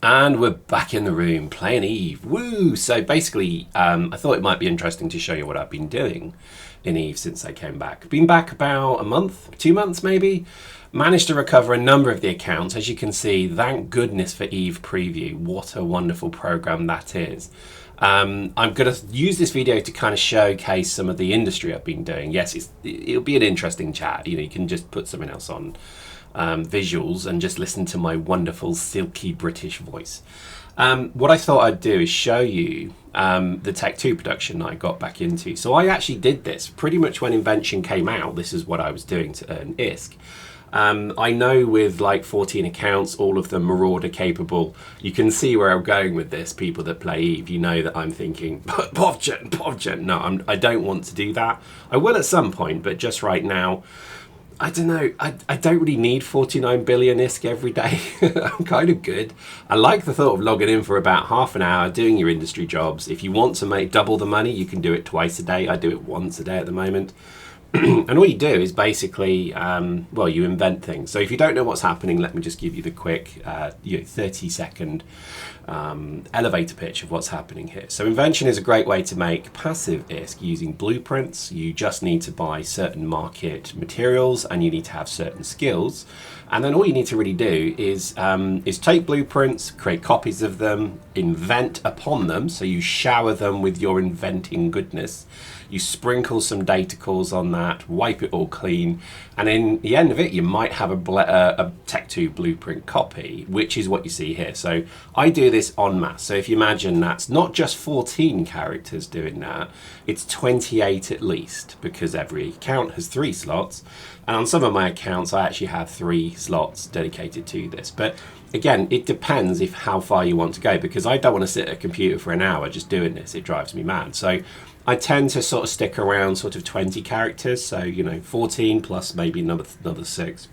And we're back in the room playing Eve. Woo! So basically, I thought it might be interesting to show you what I've been doing in Eve since I came back. Been back about a month, 2 months maybe. Managed to recover a number of the accounts. As you can see, thank goodness for Eve Preview. What a wonderful program that is. I'm going to use this video to kind of showcase some of the industry I've been doing. Yes, it'll be an interesting chat. You know, you can just put something else on. Visuals and just listen to my wonderful silky British voice. What I thought I'd do is show you the Tech 2 production I got back into. So I actually did this pretty much when Invention came out. This is what I was doing to earn ISK. I know with like 14 accounts, all of them Marauder capable. You can see where I'm going with this. People that play Eve, you know that I'm thinking, PovGen. No, I don't want to do that. I will at some point, but just right now, I don't know, I don't really need 49 billion ISK every day. I'm kind of good. I like the thought of logging in for about half an hour, doing your industry jobs. If you want to make double the money, you can do it twice a day. I do it once a day at the moment. And all you do is basically, well, you invent things. So if you don't know what's happening, let me just give you the quick 30-second elevator pitch of what's happening here. So invention is a great way to make passive ISK using blueprints. You just need to buy certain market materials and you need to have certain skills. And then all you need to really do is take blueprints, create copies of them, invent upon them. So you shower them with your inventing goodness. You sprinkle some data calls on that, wipe it all clean, and in the end of it, you might have a Tech 2 blueprint copy, which is what you see here. So I do this en masse. So if you imagine that's not just 14 characters doing that, it's 28 at least, because every account has 3 slots. And on some of my accounts, I actually have 3 slots dedicated to this. But again, it depends how far you want to go, because I don't want to sit at a computer for an hour just doing this. It drives me mad. So I tend to sort of stick around sort of 20 characters. So, 14 plus maybe another 6.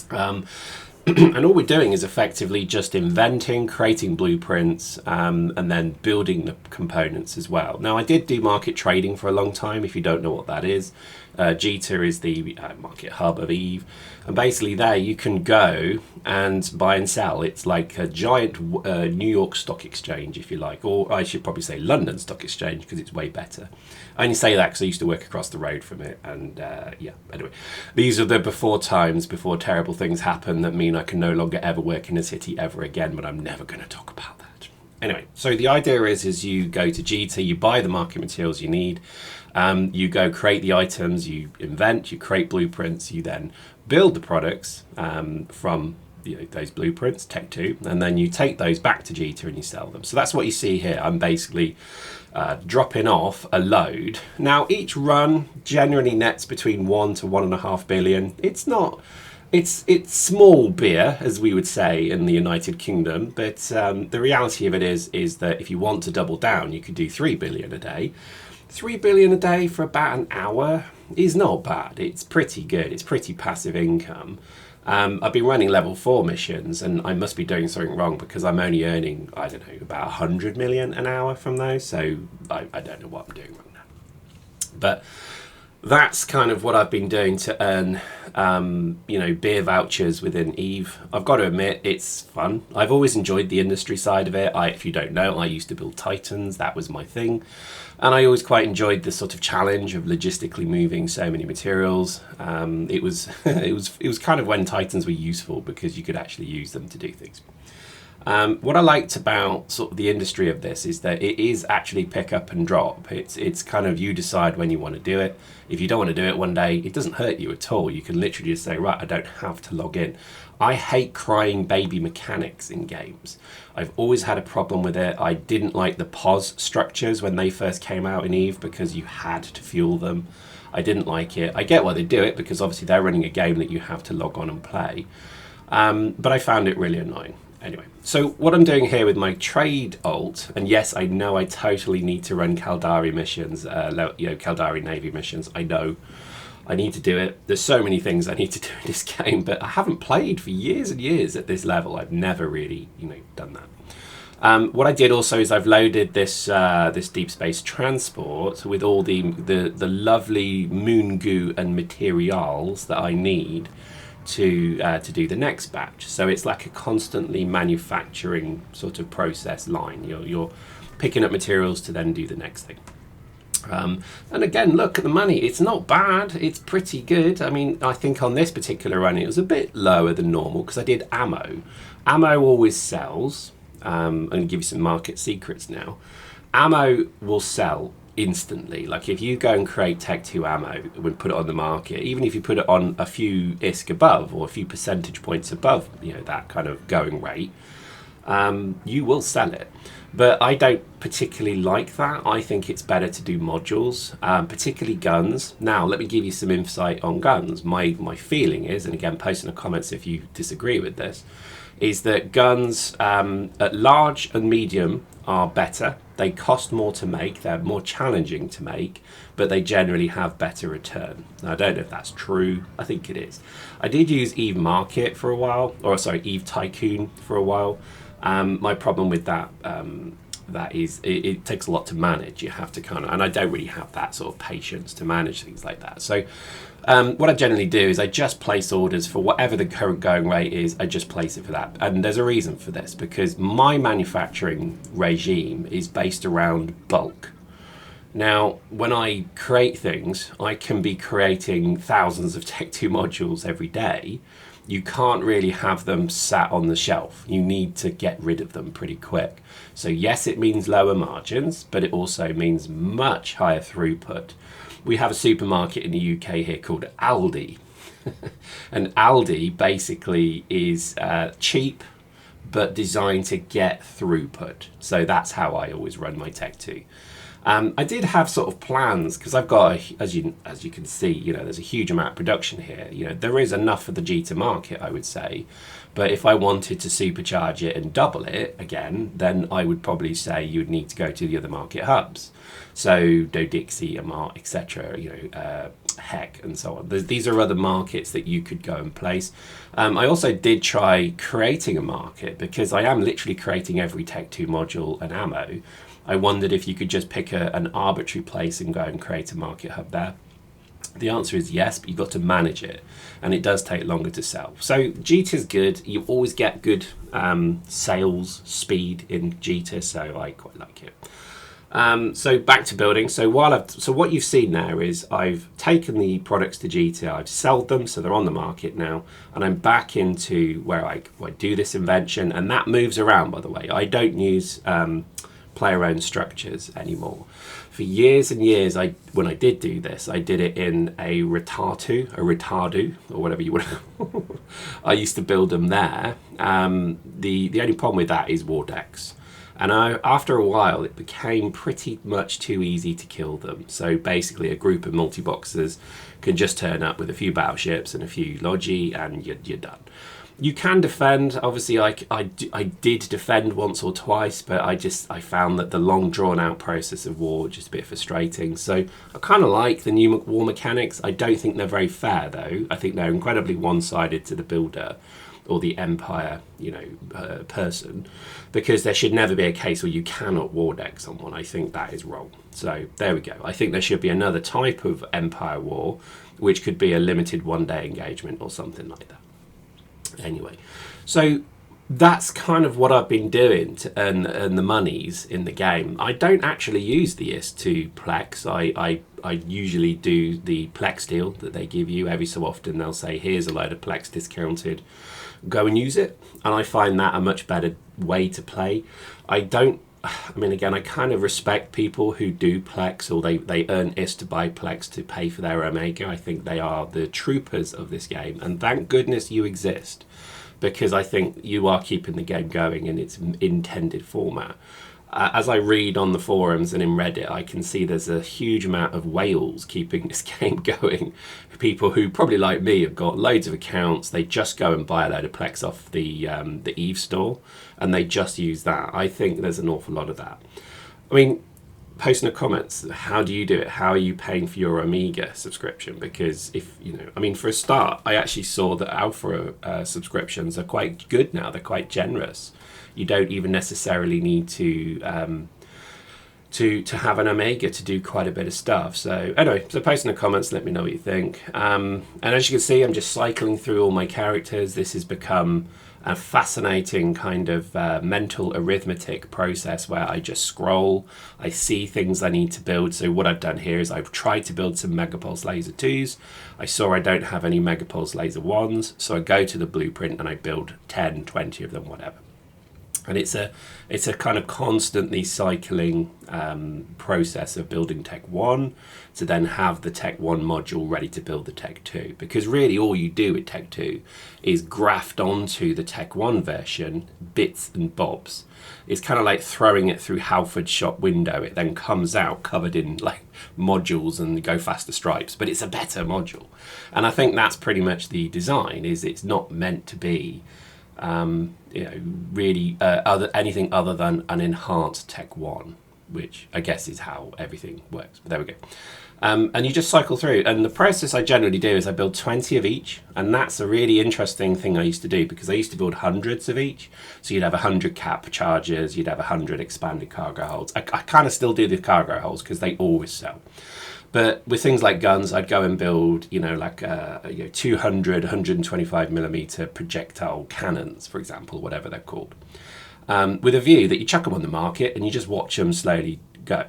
And all we're doing is effectively just inventing, creating blueprints, and then building the components as well. Now, I did do market trading for a long time, if you don't know what that is. Jita is the market hub of Eve. And basically there you can go and buy and sell. It's like a giant New York Stock Exchange, if you like. Or I should probably say London Stock Exchange, because it's way better. I only say that because I used to work across the road from it. And yeah, anyway. These are the before times, before terrible things happen that mean I can no longer ever work in a city ever again. But I'm never going to talk about that. Anyway, so the idea is you go to Jita, you buy the market materials you need. You go create the items, you invent, you create blueprints, you then build the products from those blueprints, Tech 2, and then you take those back to Jita and you sell them. So that's what you see here. I'm basically dropping off a load. Now, each run generally nets between 1 to 1.5 billion. It's small beer, as we would say in the United Kingdom, but the reality of it is that if you want to double down, you could do 3 billion a day. 3 billion a day for about an hour is not bad. It's pretty good. It's pretty passive income. I've been running level 4 missions and I must be doing something wrong because I'm only earning, I don't know, about 100 million an hour from those. So I don't know what I'm doing wrong now. But that's kind of what I've been doing to earn, beer vouchers within Eve. I've got to admit, it's fun. I've always enjoyed the industry side of it. If you don't know, I used to build Titans. That was my thing. And I always quite enjoyed the sort of challenge of logistically moving so many materials. It was it was kind of when Titans were useful because you could actually use them to do things. What I liked about sort of the industry of this is that it is actually pick up and drop. It's kind of you decide when you want to do it. If you don't want to do it one day, it doesn't hurt you at all. You can literally just say, right, I don't have to log in. I hate crying baby mechanics in games. I've always had a problem with it. I didn't like the pause structures when they first came out in Eve because you had to fuel them. I didn't like it. I get why they do it because obviously they're running a game that you have to log on and play. But I found it really annoying. Anyway, so what I'm doing here with my trade alt, and yes, I know I totally need to run Caldari missions, Caldari Navy missions. I know I need to do it. There's so many things I need to do in this game, but I haven't played for years and years at this level. I've never really, done that. What I did also is I've loaded this deep space transport with all the lovely moon goo and materials that I need to do the next batch. So it's like a constantly manufacturing sort of process line. You're picking up materials to then do the next thing. And again, look at the money. It's not bad. It's pretty good. I mean, I think on this particular run, it was a bit lower than normal because I did ammo. Ammo always sells. I'm going to give you some market secrets now. Ammo will sell instantly. Like if you go and create Tech 2 ammo and put it on the market, even if you put it on a few ISK above or a few percentage points above, that kind of going rate, you will sell it. But I don't particularly like that. I think it's better to do modules, particularly guns. Now, let me give you some insight on guns. My feeling is, and again, post in the comments if you disagree with this, is that guns at large and medium are better. They cost more to make, they're more challenging to make, but they generally have better return. Now, I don't know if that's true. I think it is. I did use Eve Market for a while, Eve Tycoon for a while. My problem with that is it takes a lot to manage. You have to and I don't really have that sort of patience to manage things like that. So what I generally do is I just place orders for whatever the current going rate is. I just place it for that. And there's a reason for this, because my manufacturing regime is based around bulk. Now, when I create things, I can be creating thousands of Tech 2 modules every day. You can't really have them sat on the shelf. You need to get rid of them pretty quick. So yes, it means lower margins, but it also means much higher throughput. We have a supermarket in the UK here called Aldi. And Aldi basically is cheap, but designed to get throughput. So that's how I always run my Tech 2. I did have sort of plans because I've got, as you can see, there's a huge amount of production here. There is enough for the Jita market, I would say. But if I wanted to supercharge it and double it again, then I would probably say you would need to go to the other market hubs. So Dodixie, Amart, etc. Heck, and so on. These are other markets that you could go and place. I also did try creating a market because I am literally creating every Tech 2 module and ammo. I wondered if you could just pick an arbitrary place and go and create a market hub there. The answer is yes, but you've got to manage it, and it does take longer to sell. So Jita is good. You always get good sales speed in Jita, so I quite like it. So back to building. So what you've seen now is I've taken the products to Jita, I've sold them, so they're on the market now, and I'm back into where I do this invention, and that moves around, by the way. I don't use player-owned structures anymore. For years and years, when I did do this, I did it in a retardo, or whatever you want. I used to build them there. The only problem with that is war decks. And after a while, it became pretty much too easy to kill them. So basically, a group of multi-boxers can just turn up with a few battleships and a few logi, and you're done. You can defend. Obviously, I did defend once or twice, but I found that the long drawn-out process of war was just a bit frustrating. So I kind of like the new war mechanics. I don't think they're very fair, though. I think they're incredibly one-sided to the builder or the empire, person, because there should never be a case where you cannot war deck someone. I think that is wrong. So there we go. I think there should be another type of empire war, which could be a limited one-day engagement or something like that. Anyway, so that's kind of what I've been doing to earn the monies in the game. I don't actually use the ISK to Plex. I usually do the Plex deal that they give you. Every so often they'll say, here's a load of Plex discounted, go and use it. And I find that a much better way to play. I kind of respect people who do Plex, or they earn ISK to buy Plex to pay for their Omega. I think they are the troopers of this game, and thank goodness you exist, because I think you are keeping the game going in its intended format. As I read on the forums and in Reddit, I can see there's a huge amount of whales keeping this game going. People who, probably like me, have got loads of accounts. They just go and buy a load of Plex off the Eve store, and they just use that. I think there's an awful lot of that. I mean, post in the comments, how do you do it? How are you paying for your Omega subscription? Because for a start, I actually saw that Alpha subscriptions are quite good now. They're quite generous. You don't even necessarily need to to have an Omega to do quite a bit of stuff. So anyway, so post in the comments, let me know what you think. And as you can see, I'm just cycling through all my characters. This has become a fascinating kind of mental arithmetic process where I just scroll, I see things I need to build. So what I've done here is I've tried to build some Megapulse Laser 2s. I saw I don't have any Megapulse Laser 1s, so I go to the blueprint and I build 10, 20 of them, whatever. And it's a kind of constantly cycling process of building Tech 1 to then have the Tech 1 module ready to build the Tech 2. Because really all you do with Tech 2 is graft onto the Tech 1 version bits and bobs. It's kind of like throwing it through Halford's shop window. It then comes out covered in like modules and go faster stripes, but it's a better module. And I think that's pretty much the design, is it's not meant to be really anything other than an enhanced Tech 1, which I guess is how everything works. But there we go. And you just cycle through. And the process I generally do is I build 20 of each. And that's a really interesting thing I used to do, because I used to build hundreds of each. So you'd have 100 cap chargers, you'd have 100 expanded cargo holds. I kind of still do the cargo holds because they always sell. But with things like guns, I'd go and build, 200, 125 millimeter projectile cannons, for example, whatever they're called, with a view that you chuck them on the market and you just watch them slowly go.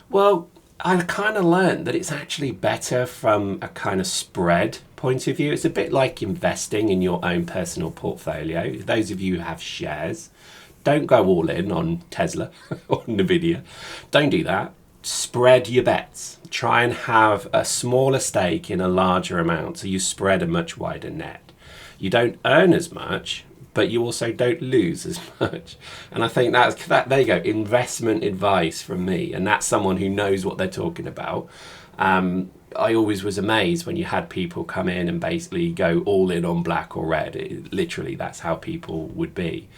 Well, I kind of learned that it's actually better from a kind of spread point of view. It's a bit like investing in your own personal portfolio. Those of you who have shares, don't go all in on Tesla or Nvidia. Don't do that. Spread your bets. Try and have a smaller stake in a larger amount, so you spread a much wider net. You don't earn as much, but you also don't lose as much. And I think that there you go, investment advice from me, and that's someone who knows what they're talking about. I always was amazed when you had people come in and basically go all in on black or red. Literally, that's how people would be.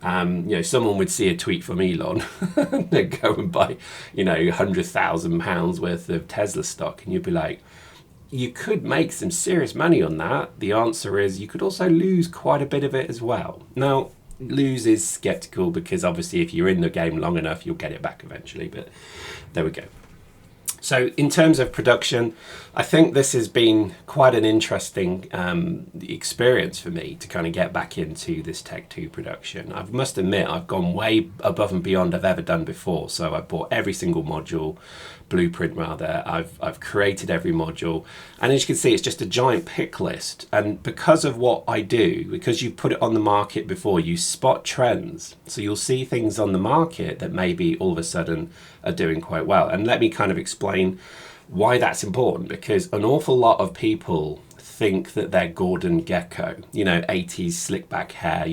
Someone would see a tweet from Elon and they'd go and buy, £100,000 worth of Tesla stock, and you'd be like, you could make some serious money on that. The answer is you could also lose quite a bit of it as well. Now, lose is skeptical, because obviously if you're in the game long enough, you'll get it back eventually, but there we go. So in terms of production, I think this has been quite an interesting experience for me to kind of get back into this Tech 2 production. I must admit, I've gone way above and beyond I've ever done before. So I bought every single blueprint rather. I've created every module. And as you can see, it's just a giant pick list. And because of what I do, because you put it on the market before, you spot trends. So you'll see things on the market that maybe all of a sudden are doing quite well. And let me kind of explain why that's important, because an awful lot of people think that they're Gordon Gekko, 80s slick back hair,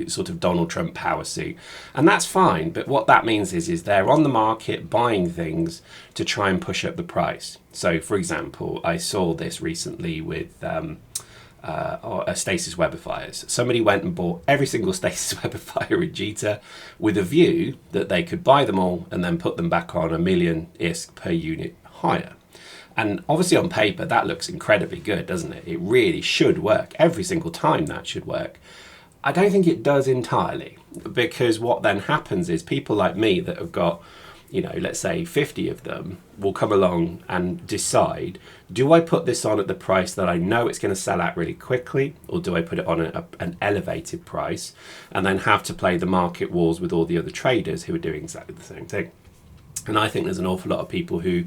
sort of Donald Trump power suit. And that's fine, but what that means is they're on the market buying things to try and push up the price. So for example, I saw this recently with stasis webifiers. Somebody went and bought every single stasis webifier in Jita with a view that they could buy them all and then put them back on 1 million ISK per unit higher. And obviously on paper, that looks incredibly good, doesn't it? It really should work. Every single time that should work. I don't think it does entirely, because what then happens is people like me that have got, let's say 50 of them will come along and decide, do I put this on at the price that I know it's going to sell at really quickly, or do I put it on an elevated price and then have to play the market wars with all the other traders who are doing exactly the same thing? And I think there's an awful lot of people who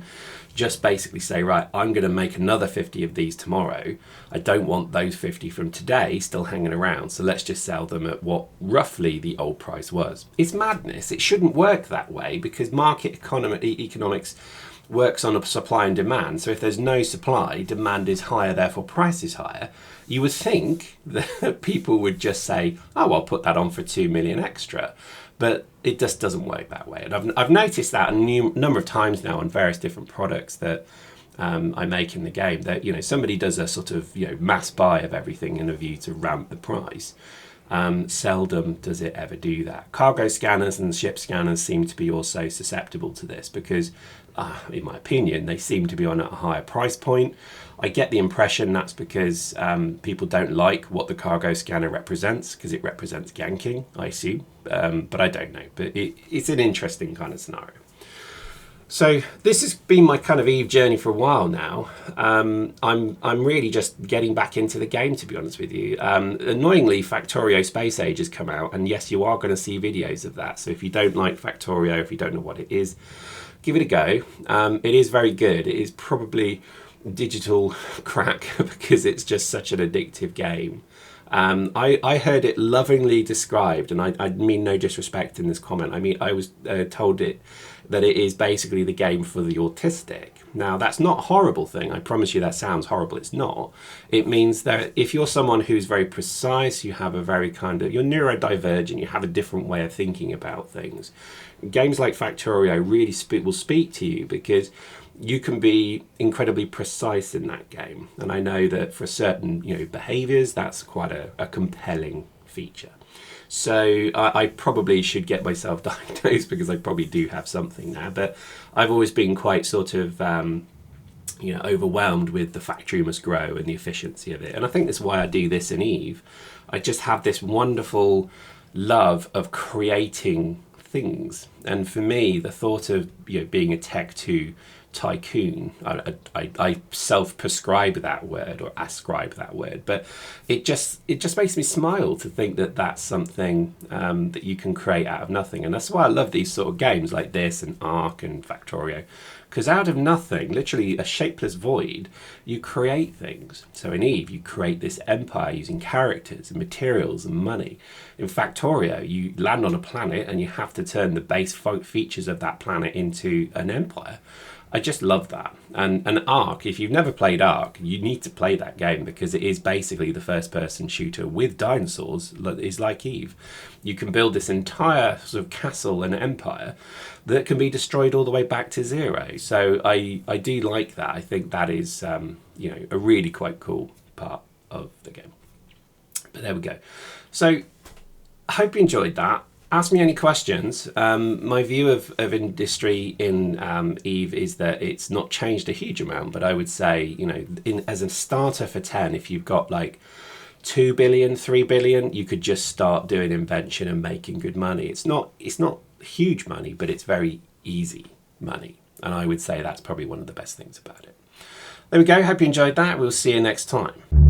just basically say, right, I'm going to make another 50 of these tomorrow. I don't want those 50 from today still hanging around, so let's just sell them at what roughly the old price was. It's madness. It shouldn't work that way, because market economics works on a supply and demand. So if there's no supply, demand is higher, therefore price is higher. You would think that people would just say, oh, I'll put that on for 2 million extra. But it just doesn't work that way. And I've noticed that a number of times now on various different products that I make in the game, that somebody does a sort of mass buy of everything in a view to ramp the price. Seldom does it ever do that. Cargo scanners and ship scanners seem to be also susceptible to this, because in my opinion, they seem to be on a higher price point. I get the impression that's because people don't like what the cargo scanner represents, because it represents ganking, I assume, but I don't know. But it's an interesting kind of scenario. So this has been my kind of Eve journey for a while now. I'm really just getting back into the game, to be honest with you. Annoyingly, Factorio Space Age has come out, and yes, you are going to see videos of that. So if you don't like Factorio, if you don't know what it is, give it a go. It is very good. It is probably digital crack because it's just such an addictive game. I heard it lovingly described, and I mean no disrespect in this comment. I mean, I was told that it is basically the game for the autistic. Now, that's not a horrible thing. I promise you that sounds horrible. It's not. It means that if you're someone who's very precise, you have a very kind of, you're neurodivergent, you have a different way of thinking about things. Games like Factorio really will speak to you because you can be incredibly precise in that game. And I know that for certain, behaviors, that's quite a compelling feature. So I probably should get myself diagnosed because I probably do have something now. But I've always been quite sort of, overwhelmed with the factory must grow and the efficiency of it. And I think that's why I do this in Eve. I just have this wonderful love of creating things. And for me, the thought of being a Tech 2 tycoon, I self-prescribe that word or ascribe that word, but it just makes me smile to think that that's something that you can create out of nothing. And that's why I love these sort of games like this and Ark and Factorio, because out of nothing, literally a shapeless void, you create things. So in Eve, you create this empire using characters and materials and money. In Factorio, you land on a planet and you have to turn the base features of that planet into an empire. I just love that. And Ark, if you've never played Ark, you need to play that game because it is basically the first-person shooter with dinosaurs. Is like Eve. You can build this entire sort of castle and empire that can be destroyed all the way back to zero. So I do like that. I think that is a really quite cool part of the game. But there we go. So I hope you enjoyed that. Ask me any questions. My view of industry in Eve is that it's not changed a huge amount, but I would say, as a starter for 10, if you've got like 2 billion, 3 billion, you could just start doing invention and making good money. It's not huge money, but it's very easy money. And I would say that's probably one of the best things about it. There we go. Hope you enjoyed that. We'll see you next time.